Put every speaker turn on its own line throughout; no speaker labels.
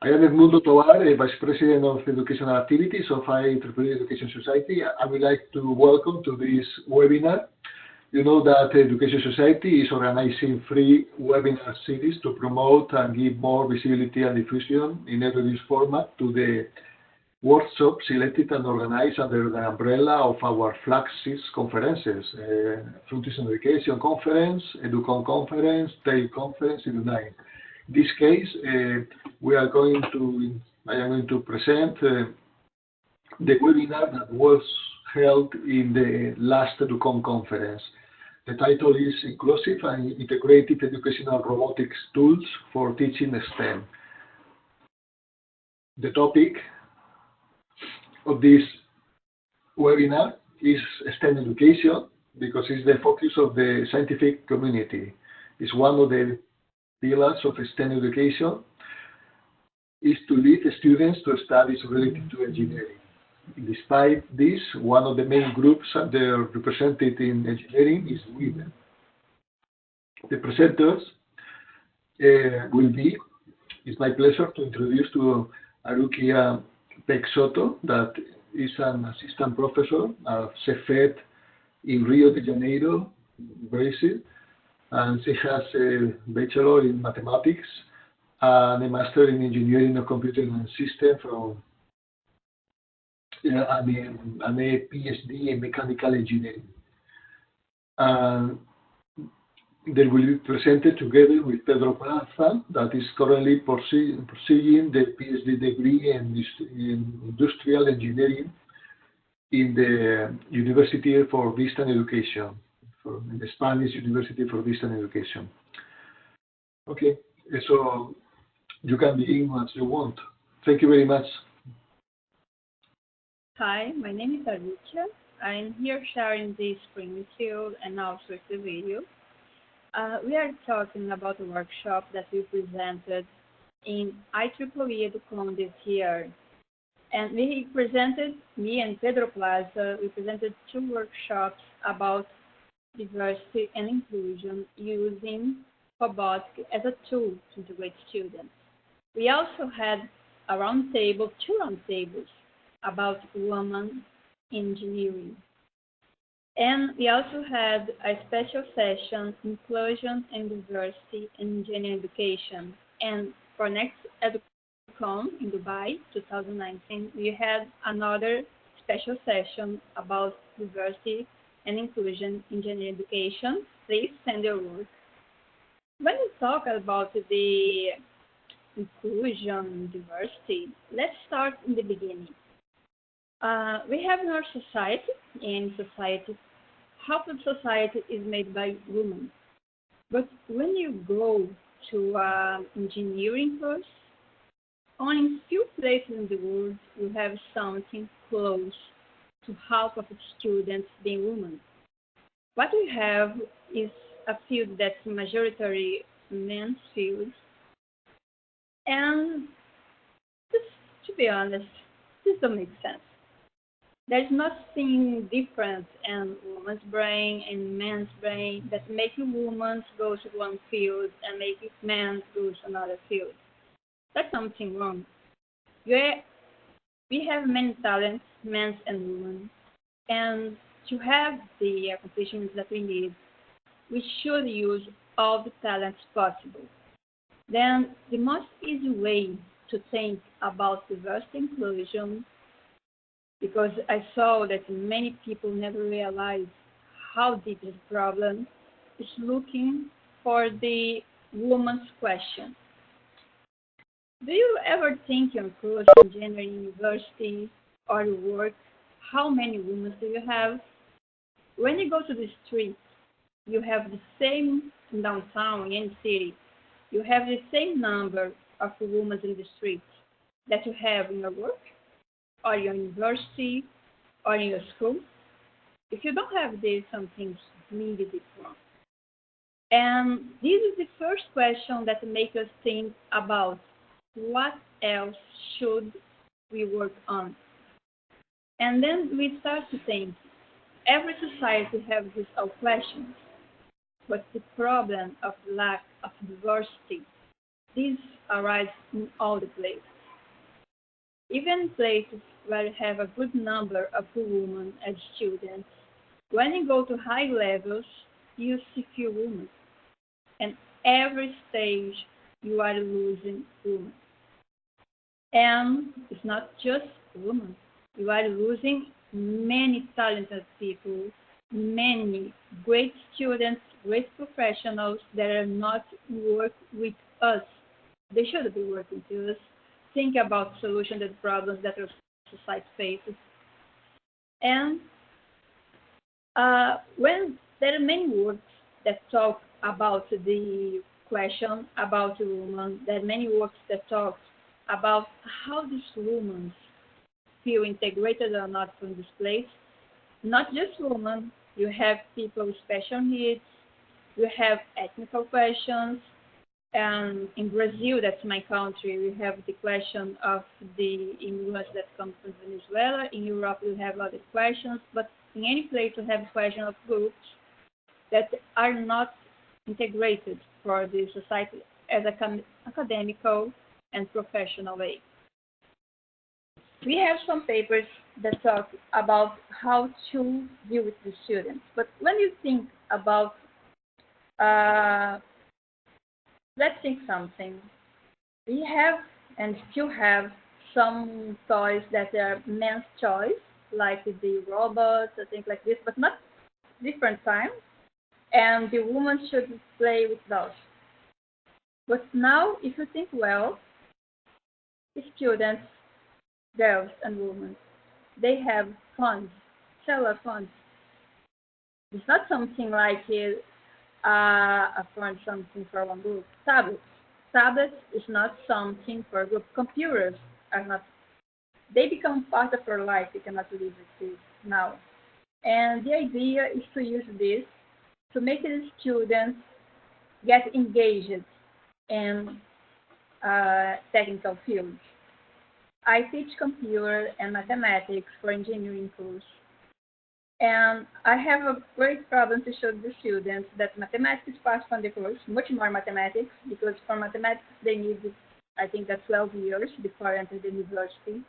I am Edmundo Tovar, Vice President of Educational Activities of IEEE Education Society. I would like to welcome to this webinar. You know that Education Society is organizing free webinar series to promote and give more visibility and diffusion in a reduced format to the workshops selected and organized under the umbrella of our flagship conferences, Frontiers in Education Conference, EduCon Conference, TAIL Conference, EduNine. In this case, I am going to present the webinar that was held in the last EduCon conference. The title is Inclusive and Integrative Educational Robotics Tools for Teaching STEM. The topic of this webinar is STEM education because it's the focus of the scientific community. It's one of the pillars of STEM education is to lead students to studies related to engineering. Despite this, one of the main groups that are represented in engineering is women. The presenters will be, it's my pleasure to introduce to Aruquia Soto, that is an assistant professor at CEFET in Rio de Janeiro, Brazil, and she has a bachelor in mathematics and a master in engineering of computing and system from and a PhD in mechanical engineering. They will be presented together with Pedro Plaza, that is currently pursuing the PhD degree in industrial engineering in the University for Distant Education, in the Spanish University for Distant Education. Okay, so you can begin as you want. Thank you very much.
Hi, my name is Aruquia. I'm here sharing the screen with you and also with the video. We are talking about a workshop that we presented in IEEE EduCon this year. And me and Pedro Plaza, we presented 2 workshops about diversity and inclusion using robotics as a tool to integrate students. We also had a roundtable, 2 roundtables about women engineering. And we also had a special session, Inclusion and Diversity in Engineering Education. And for next EduCon in Dubai, 2019, we had another special session about diversity and inclusion in engineering education. Please send your work. When we talk about the inclusion, diversity, let's start in the beginning. We have in our society, half of society is made by women. But when you go to engineering course, only few places in the world you have something close to half of the students being women. What we have is a field that's majority men's field. And just to be honest, this doesn't make sense. There's nothing different in woman's brain and men's brain that makes women go to one field and make men go to another field. That's something wrong. We have many talents, men and women, and to have the accomplishments that we need, we should use all the talents possible. Then the most easy way to think about diversity inclusion, because I saw that many people never realize how deep this problem is, looking for the woman's question. Do you ever think in course in engineering university or your work, how many women do you have? When you go to the street, you have the same downtown in any city, you have the same number of women in the street that you have in your work, or your university, or in your school. If you don't have this, something's really big wrong. And this is the first question that makes us think about what else should we work on. And then we start to think, every society has these all questions, but the problem of lack of diversity This arises in all the places, even places where you have a good number of women as students. When you go to high levels, you see few women, and every stage you are losing women. And it's not just women. You are losing many talented people, many great students, great professionals that are not work with us. They should be working with us. Think about solutions and problems that our society faces. And when there are many works that talk about the question about women, there are many works that talk about how these women feel integrated or not from this place. Not just women, you have people with special needs, you have ethnical questions, and in Brazil, that's my country, we have the question of the immigrants that come from Venezuela. In Europe, we have other questions, but in any place, we have question of groups that are not integrated for the society as academical and professional way. We have some papers that talk about how to deal with the students, but when you think about, uh, let's think something. We have and still have some toys that are men's toys, like the robots or things like this, but not different time. And the woman should play with those. But now, if you think well, students, girls and women, they have phones, cellular phones. It's not something like a phone, something for one group. Tablets. Tablets is not something for a group. Computers are not. They become part of our life. We cannot live with this now. And the idea is to use this to make the students get engaged in technical fields. I teach computer and mathematics for engineering course, and I have a great problem to show the students that mathematics is part from the course, much more mathematics, because for mathematics they need, I think, that 12 years before entering the university,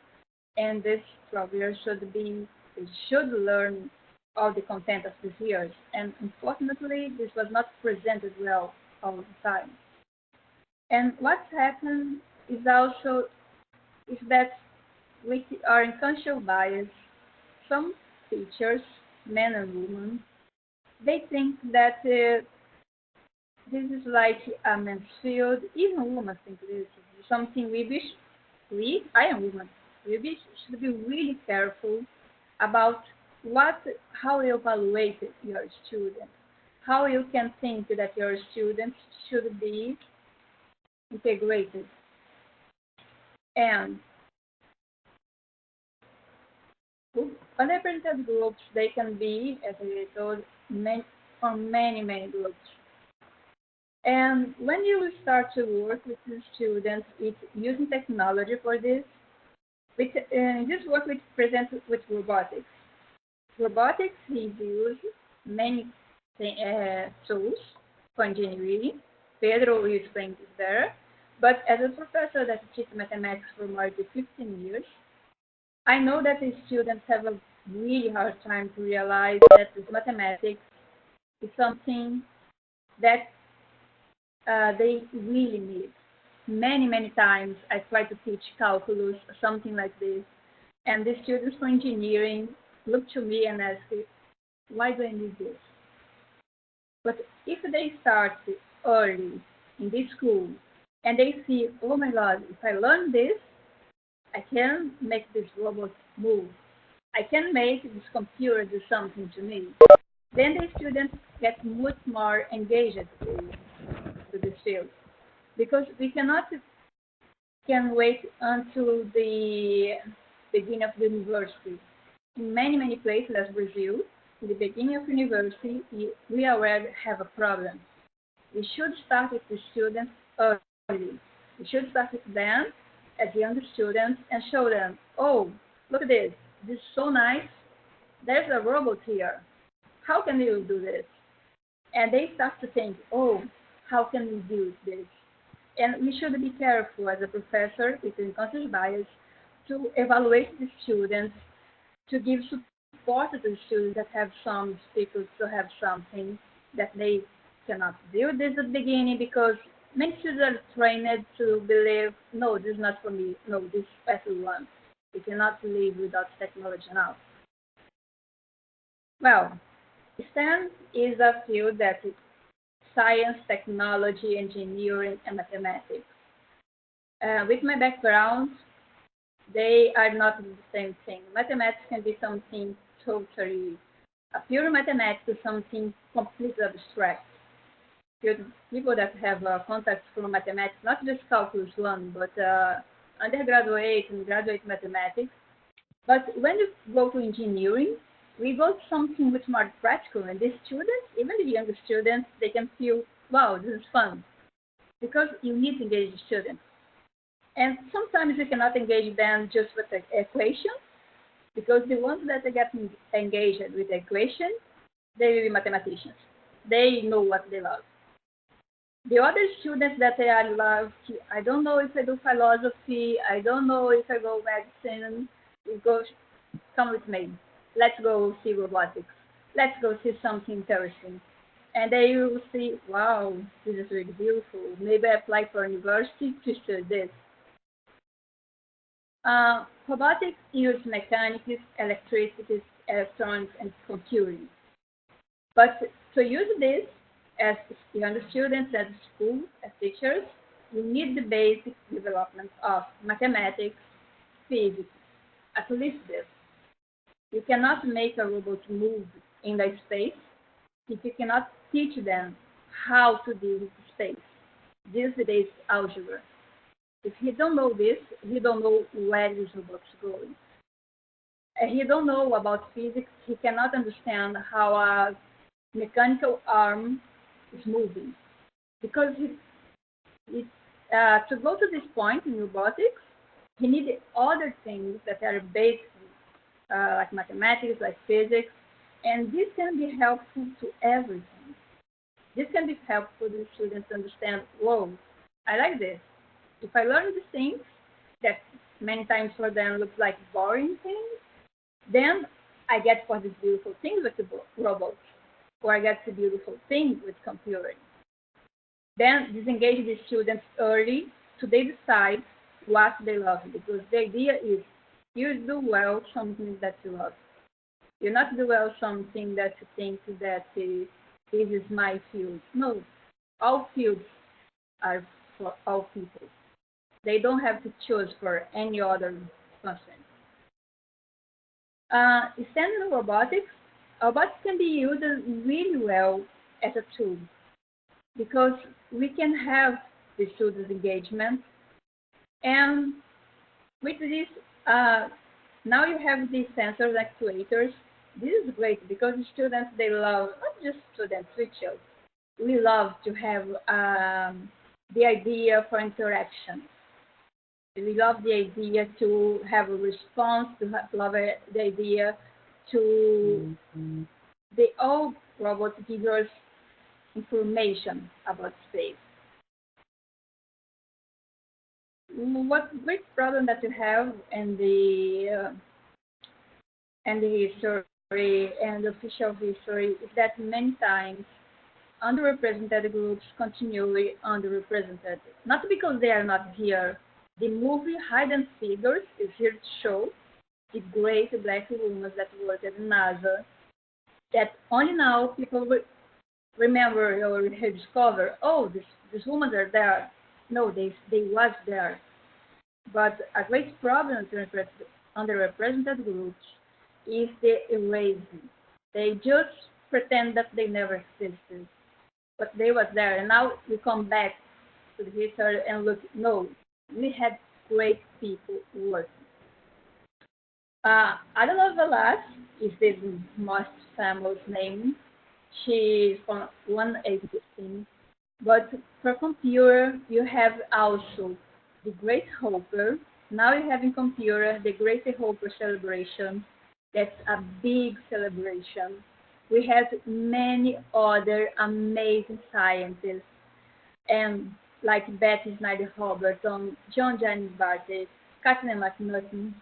and this 12 years should be, they should learn all the content of these years, and unfortunately this was not presented well all the time. And what's happened is also is that with our unconscious bias, some teachers, men and women, they think that this is like a man's field. Even women think this is something I am woman, should be really careful about what, how you evaluate your student, how you can think that your students should be integrated. And underrepresented groups, they can be, as I told, from many groups. And when you start to work with the students with using technology for this, this work with present with robotics. Robotics is used many tools for engineering. Pedro will explain this there. But as a professor that teaches mathematics for more than 15 years, I know that the students have a really hard time to realize that this mathematics is something that they really need. Many times I try to teach calculus or something like this, and the students for engineering look to me and ask, why do I need this? But if they start early in this school and they see, oh my God, if I learn this, I can make this robot move. I can make this computer do something to me. Then the students get much more engaged to this field because we cannot can wait until the beginning of the university. In many places, as Brazil, in the beginning of university, we already have a problem. We should start with the students early. We should start with them as younger students and show them, oh, look at this. This is so nice. There's a robot here. How can you do this? And they start to think, oh, how can we do this? And we should be careful as a professor with unconscious bias to evaluate the students, to give support to the students that have some difficulties to have something that they cannot do this at the beginning because many students are trained to believe, no, this is not for me, no, this is everyone. We cannot live without technology now. Well, STEM is a field that is science, technology, engineering, and mathematics. With my background, they are not the same thing. Mathematics can be something totally, a pure mathematics is something completely abstract. People that have contacts from mathematics, not just calculus one, but undergraduate and graduate mathematics. But when you go to engineering, we go to something much more practical, and the students, even the younger students, they can feel, wow, this is fun, because you need to engage the students. And sometimes you cannot engage them just with the equation, because the ones that get engaged with the equation, they will be mathematicians. They know what they love. The other students that I love, I don't know if I do philosophy, I don't know if I go medicine, you go, come with me. Let's go see robotics. Let's go see something interesting. And they will see, wow, this is really beautiful. Maybe I apply for university to study this. Robotics use mechanics, electricity, electronics, and computing. But to use this as younger students at school, as teachers, you need the basic development of mathematics, physics, at least this. You cannot make a robot move in the space if you cannot teach them how to deal with space. This is algebra. If he don't know this, he don't know where this robot is going. And he don't know about physics, he cannot understand how a mechanical arm is moving. Because to go to this point in robotics, he needs other things that are basic, like mathematics, like physics, and this can be helpful to everything. This can be helpful to students to understand, whoa, I like this. If I learn these things that many times for them look like boring things, then I get for these beautiful things with the robots, or I get the beautiful thing with computing. Then disengage the students early so they decide what they love, because the idea is you do well something that you love. You not do well something that you think that this is my field. No, all fields are for all people. They don't have to choose for any other function. Standard robotics can be used really well as a tool because we can have the students' engagement, and with this, now you have these sensors actuators. This is great because the students, they love, not just students, we children. We love to have the idea for interaction. We love the idea to have a response, love the idea to, they all robots give us information about space. What great problem that you have in the history and the official history is that many times underrepresented groups continually underrepresented. Not because they are not here. The movie Hidden Figures is here to show the great black women that worked at NASA, that only now people remember or rediscover, oh, these women are there. No, they was there. But a great problem to underrepresented groups is the erasing. They just pretend that they never existed, but they was there. And now we come back to the history and look, no, we had great people working. I don't know if the last is the most famous name. She's from 118. But for computer, you have also the Great Hopper. Now you have in computer the Great Hopper celebration. That's a big celebration. We have many other amazing scientists. And like Betty Snyder Robertson, John James Barty, Kathleen McNaughton,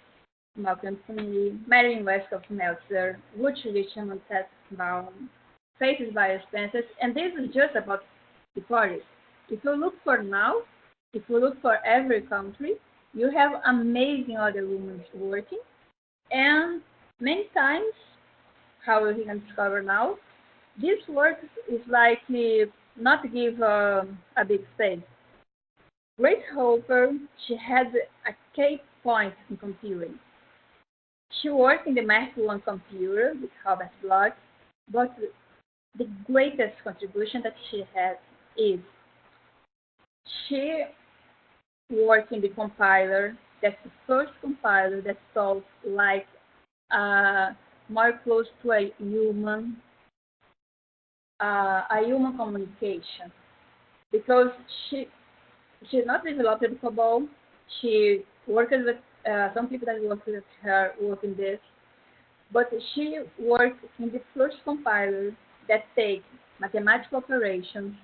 Malcolm Kennedy, Marilyn Westcott Meltzer, Wood Richmond Tatbaum, Faces by Spencer, and this is just about the parties. If you look for now, if you look for every country, you have amazing other women working, and many times, how we can discover now, this work is like not give a big space. Grace Hopper, she had a key point in computing. She worked in the Mac 1 computer with Robert Bloch, but the greatest contribution that she had is she worked in the compiler. That's the first compiler that solves like uh, more close to a human communication because she not developed the COBOL. She worked with some people that worked with her working this, but she worked in the first compiler that takes mathematical operations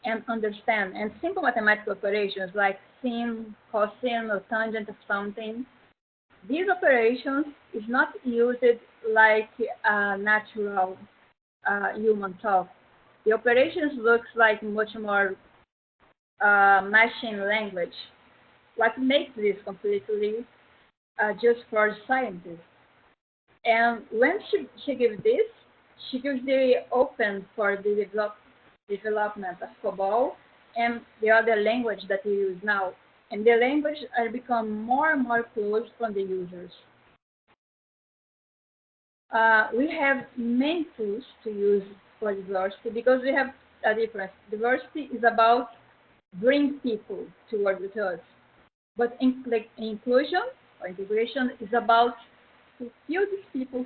and understand and simple mathematical operations like sin, cosine, or tangent of something. These operations is not used like a natural human talk. The operations looks like much more machine language. What makes this completely just for scientists? And when she gives this, she gives the open for the development of COBOL and the other language that we use now. And the language are become more and more close from the users. We have many tools to use for diversity because we have a difference. Diversity is about bring people to work with us, but inclusion or integration is about fulfill these people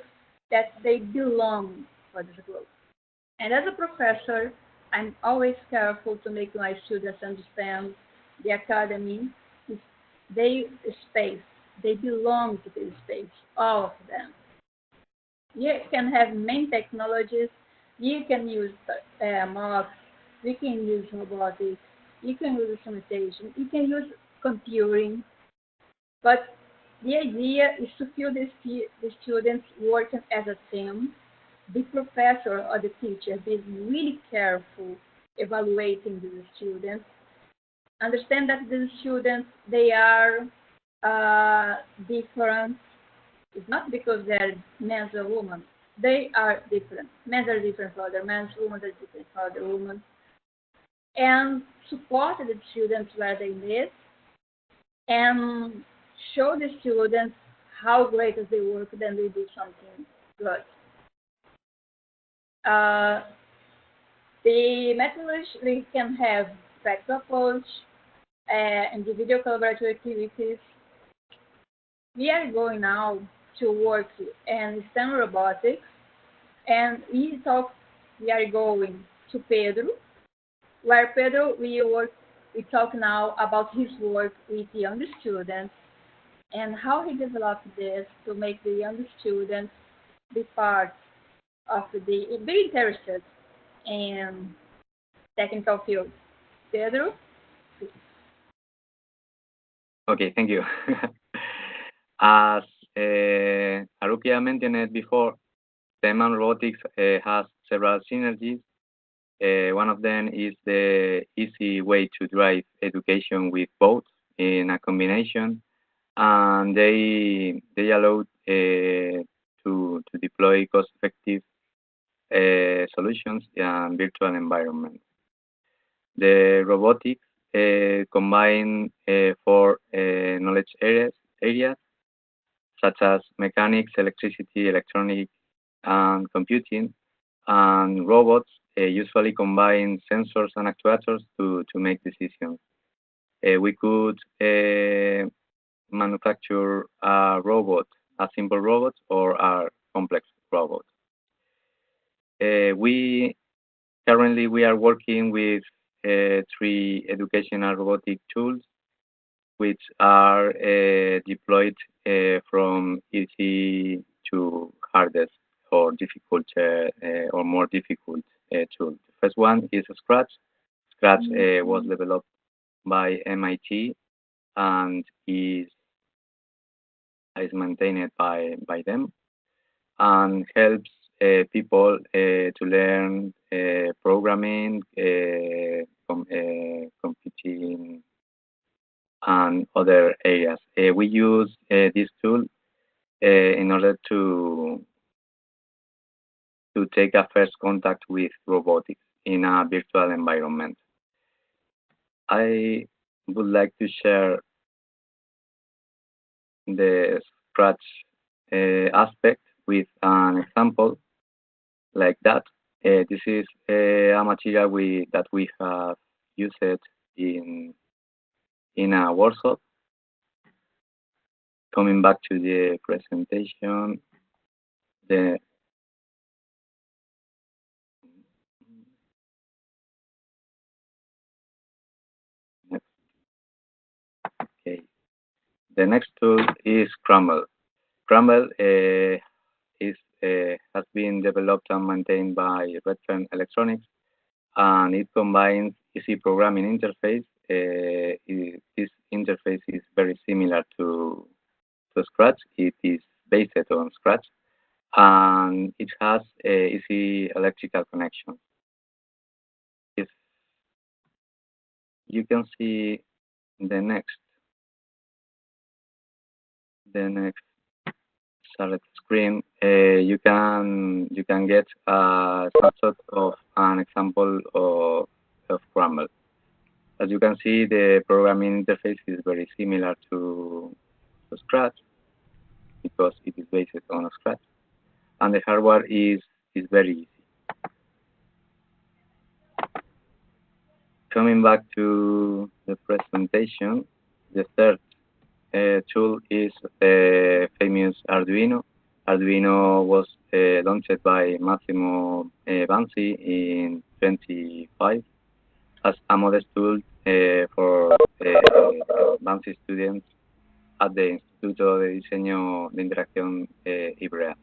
that they belong for this group. And as a professor, I'm always careful to make my students understand the academy is their space. They belong to this space, all of them. You can have many technologies. You can use mocks. You can use robotics. You can use instrumentation. You can use computing. But the idea is to feel the students working as a team. The professor or the teacher be really careful evaluating the students. Understand that the students they are different. It's not because they're men or women. They are different. Men are different for other men, women are different for other women. And support the students where they need and show the students how great is they work, then they do something good. Uh, the methodology can have practical approach, individual collaborative activities. We are going now to work in STEM robotics, and we are going to Pedro, where Pedro we talk now about his work with young students and how he developed this to make the young students be part of be interested in technical fields. Pedro?
Okay, thank you. As Aruquia mentioned before, STEM and robotics has several synergies. One of them is the easy way to drive education with both in a combination, and they allow to deploy cost-effective solutions in virtual environments. The robotics combine four knowledge areas such as mechanics, electricity, electronics, and computing. And robots usually combine sensors and actuators to make decisions. We could manufacture a robot, a simple robot, or a complex robot. We currently we are working with three educational robotic tools, which are deployed from easy to hardest or difficult or more difficult tools. The first one is Scratch. Scratch was developed by MIT and is maintained by them and helps people to learn programming, computing, and other areas. We use this tool in order to take a first contact with robotics in a virtual environment. I would like to share the Scratch aspect with an example like that. This is a material that we have used in a workshop. Coming back to the presentation, the next, okay. The next tool is Crumble. Crumble has been developed and maintained by Redfern Electronics, and it combines easy programming interface. This interface is very similar to Scratch. It is based on Scratch, and it has easy electrical connection. If you can see the next select screen, you can get a snapshot of an example of Crumble. As you can see, the programming interface is very similar to Scratch because it is based on Scratch, and the hardware is very easy. Coming back to the presentation, the third tool is famous Arduino. Arduino was launched by Massimo Banzi in 25 as a modest tool for Banzi students at the Instituto de Diseño de Interacción Ibrea.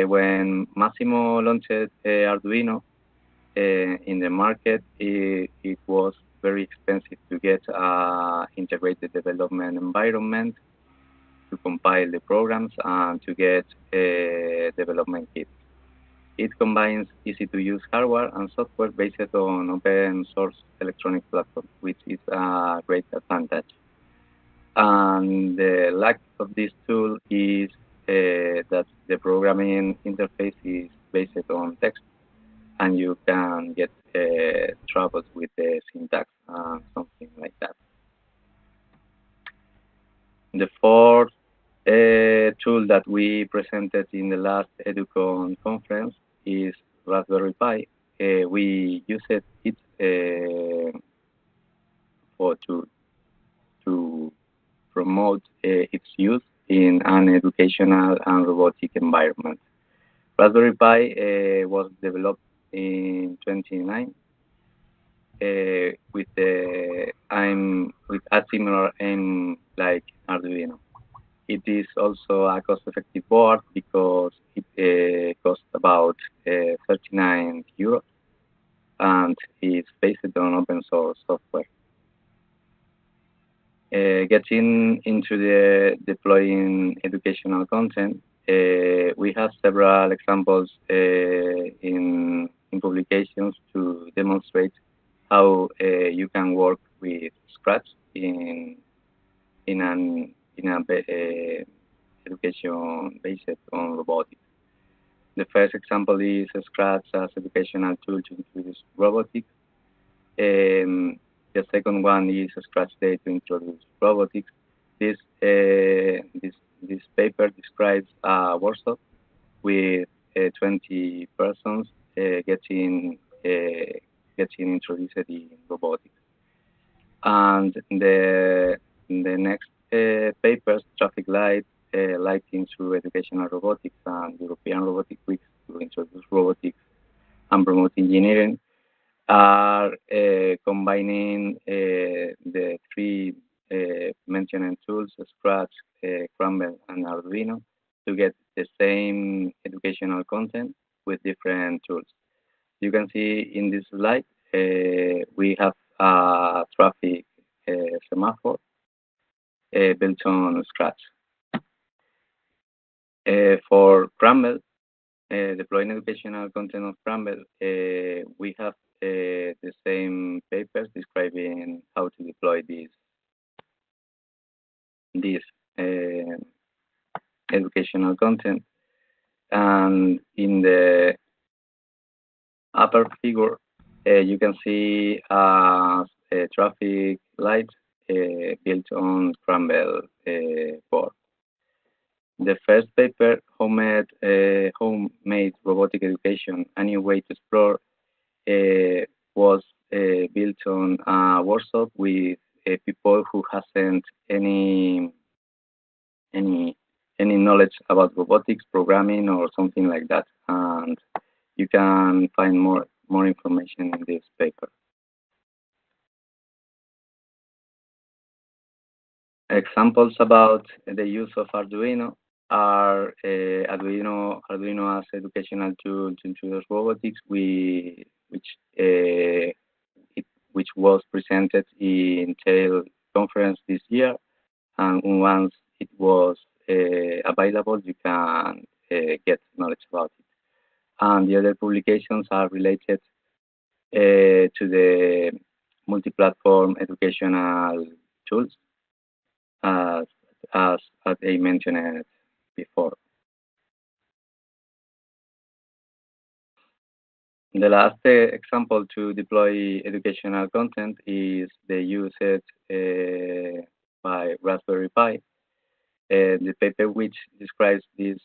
When Massimo launched Arduino in the market, it was very expensive to get an integrated development environment to compile the programs and to get development kits. It combines easy-to-use hardware and software based on open source electronic platform, which is a great advantage. And the lack of this tool is that the programming interface is based on text, and you can get troubles with the syntax and something like that. The fourth tool that we presented in the last EduCon conference is Raspberry Pi. We use it to promote its use in an educational and robotic environment. Raspberry Pi was developed in 29 with a similar aim like Arduino. It is also a cost-effective board because it costs about 39 euros and is based on open source software. Getting into the deploying educational content, we have several examples in publications to demonstrate how you can work with Scratch in an education based on robotics. The first example is Scratch as educational tool to introduce robotics. The second one is Scratch Day to introduce robotics. This paper describes a workshop with 20 persons getting introduced in robotics. And the next papers, traffic lights, lighting through educational robotics, and European Robotic Weeks to introduce robotics and promote engineering, are combining the three mentioned tools, Scratch, Crumble, and Arduino, to get the same educational content with different tools. You can see in this slide, we have a traffic semaphore built on Scratch. For Crumble, deploying educational content of Crumble, we have the same papers describing how to deploy this educational content. And in the upper figure, you can see a traffic light built on Crumble board. The first paper, homemade robotic education, a new way to explore, was built on a workshop with people who hasn't any knowledge about robotics, programming, or something like that. And you can find more information in this paper. Examples about the use of Arduino are Arduino as educational tool to introduce robotics, which was presented in TAIL conference this year, and once it was available, you can get knowledge about it. And the other publications are related to the multi-platform educational tools, as I mentioned before. The last example to deploy educational content is the use by Raspberry Pi. The paper which describes this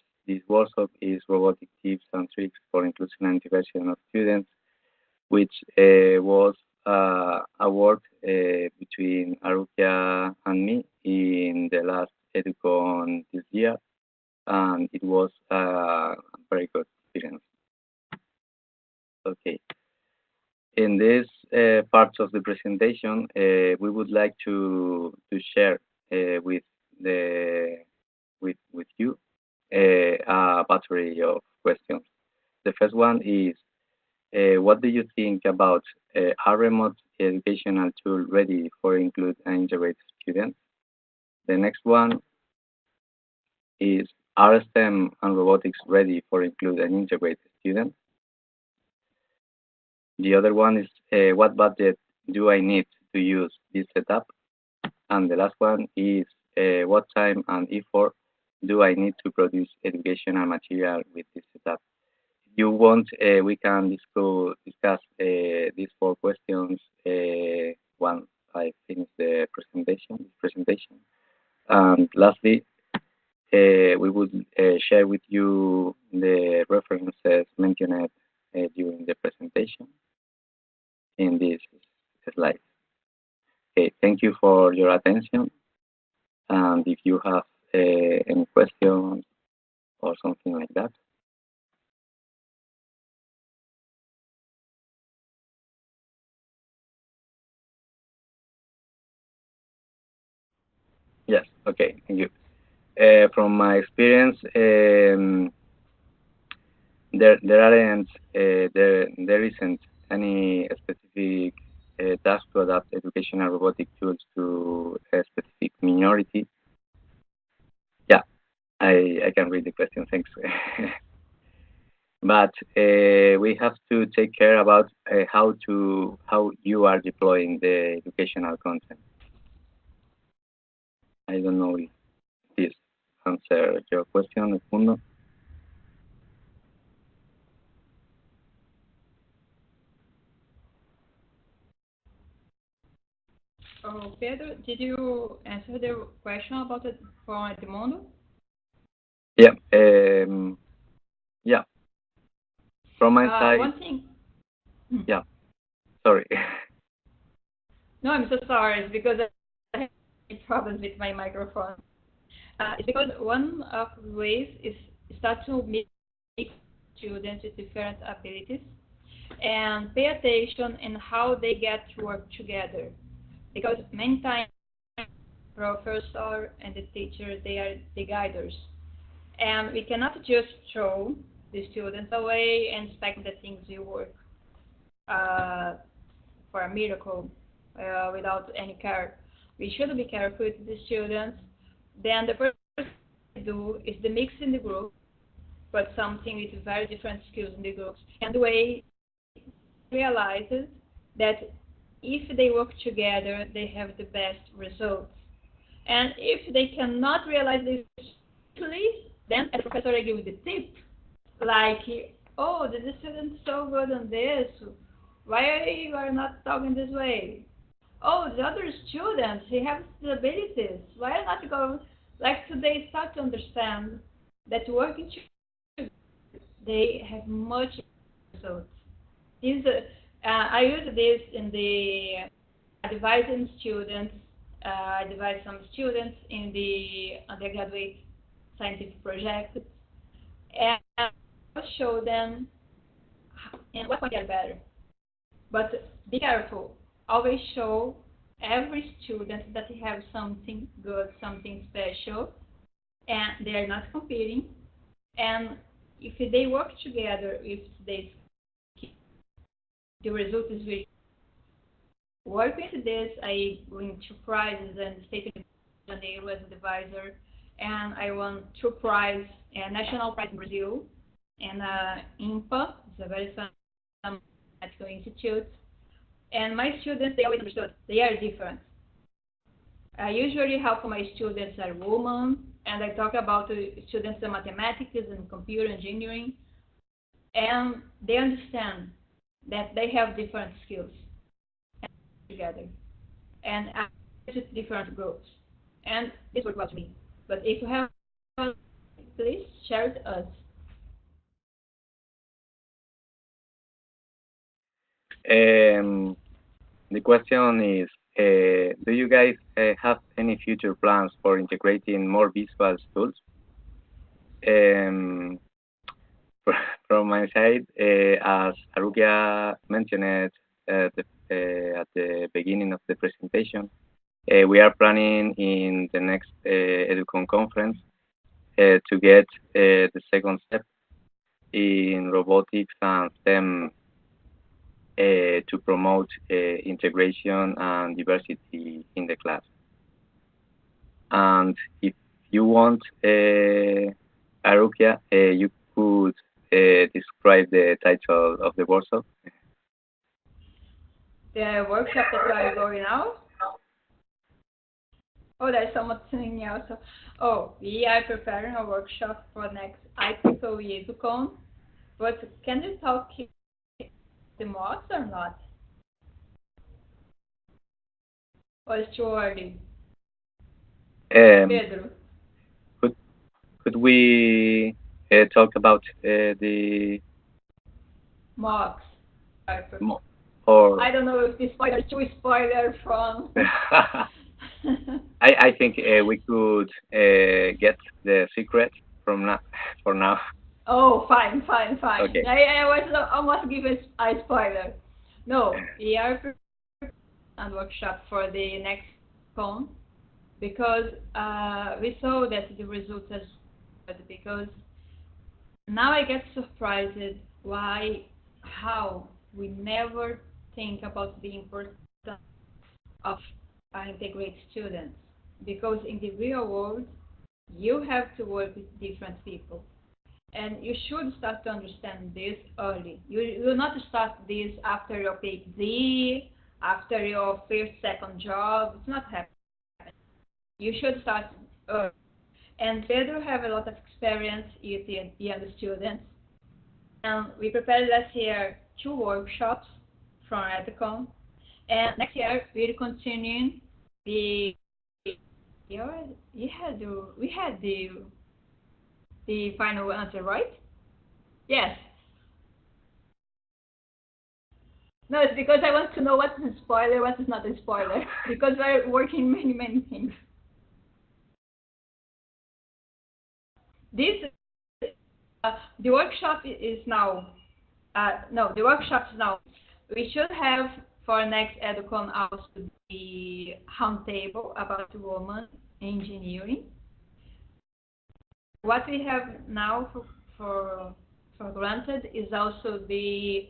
workshop is Robotic Tips and Tricks for Inclusion and Integration of Students, which was a work between Aruquia and me in the last EduCon this year, and it was a very good experience. Okay. In this part of the presentation, we would like to share with you a battery of questions. The first one is, what do you think about are remote educational tool ready for include and integrate students? The next one is, are STEM and robotics ready for include and integrate students? The other one is, what budget do I need to use this setup? And the last one is, what time and effort do I need to produce educational material with this setup? If you want, we can discuss these 4 questions once I finish the presentation. And lastly, we would share with you the references mentioned during the presentation in this slide. Okay, thank you for your attention. And if you have any questions or something like that. Yes, okay, thank you. From my experience, there isn't any specific task to adapt educational robotic tools to a specific minority. Yeah, I can read the question, thanks. But we have to take care about how you are deploying the educational content. I don't know if this answers your question, Edmundo.
Oh, Pedro, did you answer the question about it from Edmundo?
Yeah, yeah. From my side.
One thing.
Yeah, sorry.
No, I'm so sorry. It's because I have problems with my microphone. It's because one of the ways is start to make students with different abilities and pay attention in how they get to work together. Because many times, professor and the teacher, they are the guiders. And we cannot just throw the students away and expect that things will work for a miracle. without any care. We should be careful with the students. Then the first thing we do is the mix in the group, but something with very different skills in the groups. And the way realizes that if they work together, they have the best results. And if they cannot realize this quickly, then the professor will give the tip, like, oh, the student is so good on this, why are you are not talking this way? Oh, the other students, he has the abilities, why not go? Like, so they start to understand that working together, they have much results. This, I use this in the advising students. I advise some students in the undergraduate scientific project, and I show them in what can get better. But be careful. Always show every student that they have something good, something special, and they are not competing. And if they work together, if they the result is really working with this. I win 2 prizes and state of Janeiro as an advisor, and I won 2 prizes, a national prize in Brazil, and IMPA, it's a very famous medical institute. And my students, they always understood they are different. I usually half of my students are women, and I talk about students in mathematics and computer engineering, and they understand that they have different skills together, and just different groups, and this works well to me. But if you have, please share with us.
The question is, do you guys have any future plans for integrating more visual tools? Um, from my side, as Aruquia mentioned at the beginning of the presentation, we are planning in the next EduCon conference to get the second step in robotics and STEM to promote integration and diversity in the class. And if you want, Aruquia, you could describe the title of the workshop.
The workshop that we are going now. Oh, there's someone singing also. Oh, we are preparing a workshop for next IEEE EduCon, but can you talk the most or not? Or it's too early? Pedro.
Could we talk about the
mocks?
Or
I don't know if this spoiler is too spoiler from.
I think we could get the secret from now for now.
Oh, fine.
Okay.
I was almost give a spoiler. No, we are preparing a workshop for the next con because we saw that the results are good, because now I get surprised how we never think about the importance of integrate students, because in the real world you have to work with different people, and you should start to understand this early. You will not start this after your PhD, after your first, second job. It's not happening. You should start early. And Pedro have a lot of experience with the young students. And we prepared last year 2 workshops from EduCon. And next year we're continuing the we had the final answer, right? Yes. No, it's because I want to know what is a spoiler, what is not a spoiler, because we're working many things. This the workshop is now. No, the workshop is now. We should have for next EduCon also the roundtable about women engineering. What we have now for granted is also the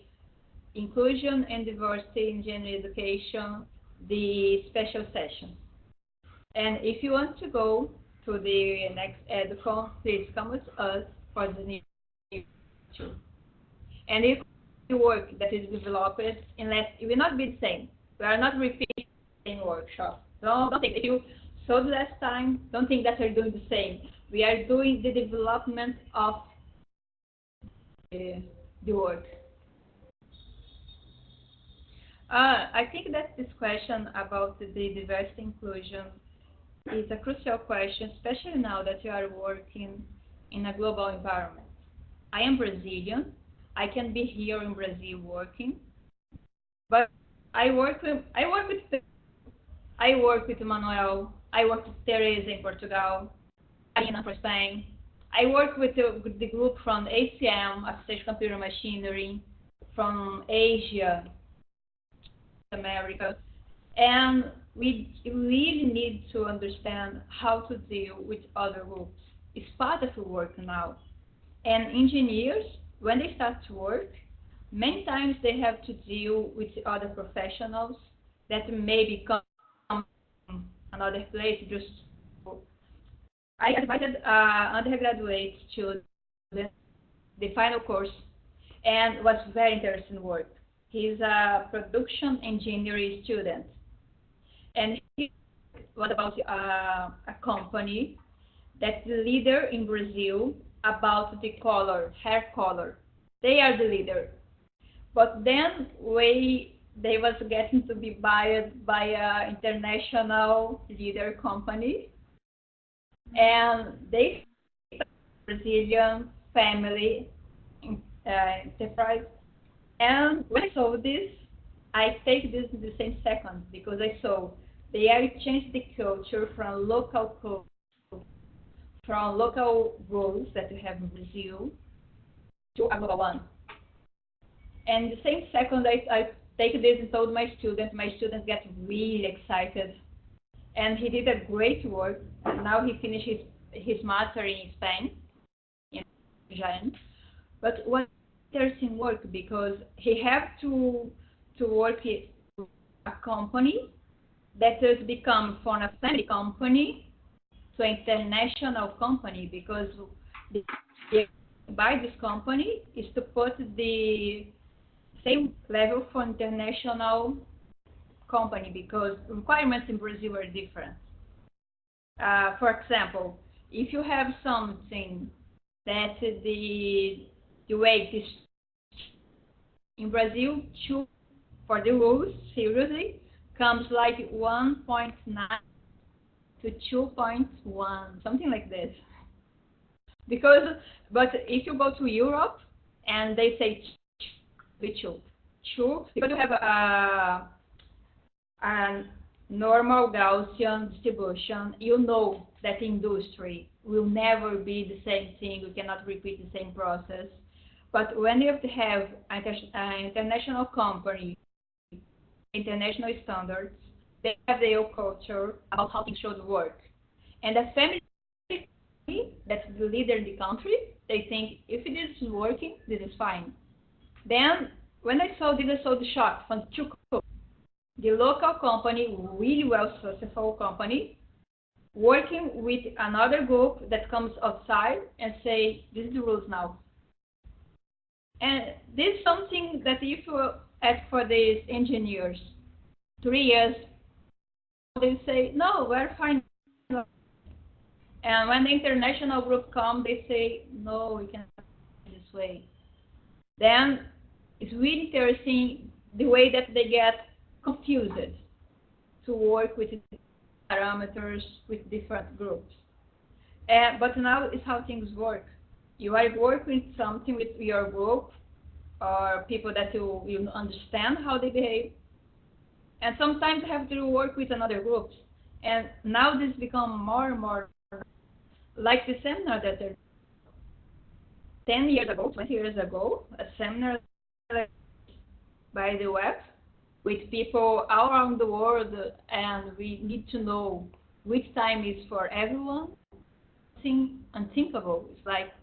inclusion and diversity in gender education the special session. And if you want to go to the next EduCon, please come with us for the new too. And if the work that is developed, unless it will not be the same. We are not repeating the same workshop. Don't think if you saw the last time, don't think that we're doing the same. We are doing the development of the work. I think that this question about the diversity inclusion is a crucial question, especially now that you are working in a global environment. I am Brazilian. I can be here in Brazil working, but I work with Manuel. I work with Teresa in Portugal, Marina for Spain. I work with the group from ACM, Association Computer Machinery, from Asia, America, and we really need to understand how to deal with other groups. It's part of the work now. And engineers, when they start to work, many times they have to deal with other professionals that maybe come from another place. I invited undergraduate to the final course, and it was very interesting work. He's a production engineering student, and he was about a company that's the leader in Brazil about the color, hair color. They are the leader. But then they was getting to be bought by an international leader company, and they Brazilian family enterprise. And when I saw this, I take this in the same second because I saw they are changed the culture from local rules that you have in Brazil to a global one. And the same second I take this and told my students get really excited. And he did a great work. And now he finished his master in Spain, in Jaén. But one interesting work because he have to work with a company that has become from a family company to an international company because the by this company is to put the same level for international company because requirements in Brazil are different. For example, if you have something that the weight is in Brazil, for the rules, seriously, comes like 1.9 to 2.1, something like this. But if you go to Europe and they say two, because you have a normal Gaussian distribution, you know that industry will never be the same thing. You cannot repeat the same process. But when you have to have an international company, international standards, they have their culture about how things should work. And the family that's the leader in the country, they think if it is working, this is fine. Then when I saw this, I saw the shock from the local company, really well successful company, working with another group that comes outside and say, this is the rules now. And this is something that if you ask for these engineers, 3 years, they say, no, we're fine. And when the international group comes, they say, no, we cannot do it this way. Then it's really interesting the way that they get confused to work with parameters with different groups. But now is how things work. You are working something with your group or people that you understand how they behave. And sometimes you have to work with another groups. And now this become more and more like the seminar that 10 years ago, 20 years ago, a seminar by the web with people all around the world, and we need to know which time is for everyone. Something unthinkable. It's like,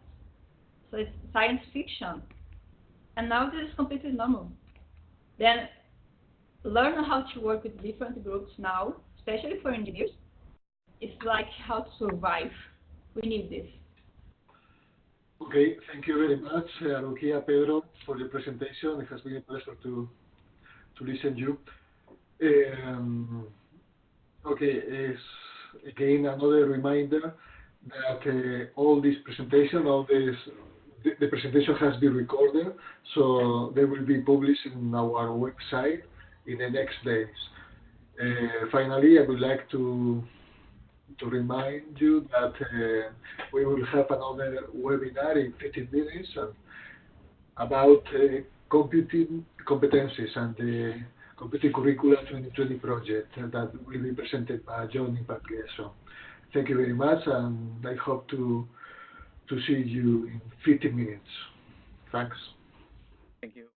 so it's science fiction. And now this is completely normal. Then
learn how to work with different groups now, especially for engineers. It's like how to survive. We need this.
Okay, thank you very much, Aruquia, Pedro, for your presentation. It has been a pleasure to listen to you. Okay, is again another reminder that all this presentation, the presentation has been recorded, so they will be published in our website in the next days. Finally, I would like to remind you that we will have another webinar in 15 minutes about computing competencies and the Computing Curricula 2020 project that will be presented by John Impaglia. Thank you very much, and I hope to see you in 15 minutes. Thanks.
Thank you.